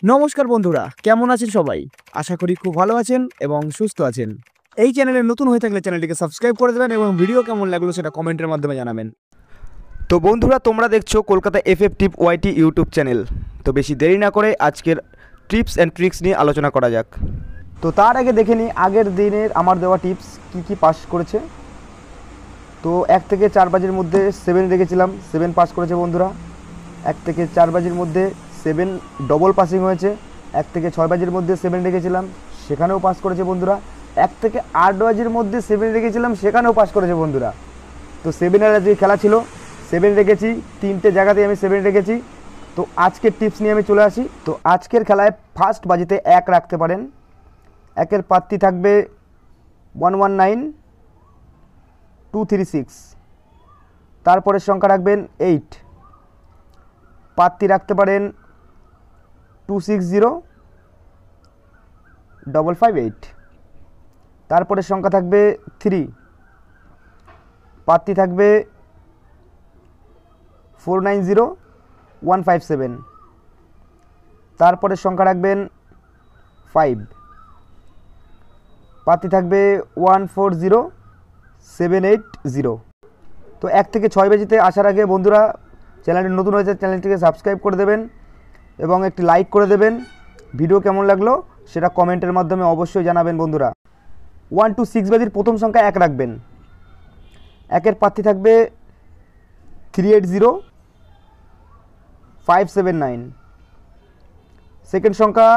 নমস্কার বন্ধুরা, কেমন আছেন সবাই? আশা করি খুব ভালো আছেন এবং সুস্থ আছেন। এই চ্যানেলে নতুন হয়ে থাকলে চ্যানেলটিকে সাবস্ক্রাইব করে দেবেন এবং ভিডিও কেমন লাগলো সেটা কমেন্টের মাধ্যমে জানাবেন। তো বন্ধুরা, তোমরা দেখছো কলকাতা এফএফ টিপ ওয়াইটি ইউটিউব চ্যানেল। তো বেশি দেরি না করে আজকের টিপস অ্যান্ড ট্রিক্স নিয়ে আলোচনা করা যাক। তো তার আগে দেখে নিই আগের দিনের আমার দেওয়া টিপস কি পাস করেছে। তো 1 থেকে 4 বাজির মধ্যে 7 রেখেছিলাম, 7 পাস করেছে বন্ধুরা। 1 থেকে 4 বাজির মধ্যে 7 ডবল পাসিং হয়েছে। 1 থেকে 6 বাজির মধ্যে 7 রেখেছিলাম, সেখানেও পাস করেছে বন্ধুরা। 1 থেকে 8 বাজির মধ্যে 7 রেখেছিলাম, সেখানেও পাস করেছে বন্ধুরা। তো 7-এর যে খেলা ছিল 7 রেখেছি, 3টে জায়গাতেই আমি 7 রেখেছি। তো আজকের টিপস নিয়ে আমি চলে আসি। তো আজকের খেলায় ফার্স্ট বাজিতে 1 রাখতে পারেন। 1-এর পাত্তি থাকবে 119236। তারপরের সংখ্যা রাখবেন 8। পাত্তি রাখতে পারেন 260558। তারপরের সংখ্যা থাকবে 3। পাত্তি থাকবে 490157। তারপরের সংখ্যা রাখবেন 5। পাত্তি থাকবে 140780। তো 1 থেকে 6 বাজিতে আসার আগে বন্ধুরা, চ্যানেলটি নতুন হয়েছে, চ্যানেলটিকে সাবস্ক্রাইব করে দেবেন এবং একটি লাইক করে দেবেন। ভিডিও কেমন লাগলো সেটা কমেন্টের মাধ্যমে অবশ্যই জানাবেন বন্ধুরা। 1 to 6 বাজির প্রথম সংখ্যা 1 রাখবেন। 1-এর পাত্তি থাকবে 380579। সেকেন্ড সংখ্যা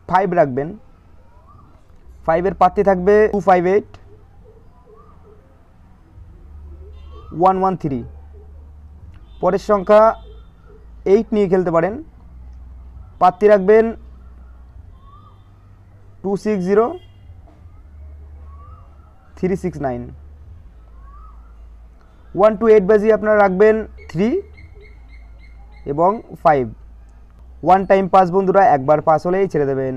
5 রাখবেন। 5-এর পাত্তি থাকবে 258113। পরের সংখ্যা 8 নিয়ে খেলতে পারেন। পাত্তি রাখবেন 260369। 1 to 8 বাজি আপনারা রাখবেন 3 এবং 5। 1 টাইম পাস বন্ধুরা, একবার পাস হলেই ছেড়ে দেবেন।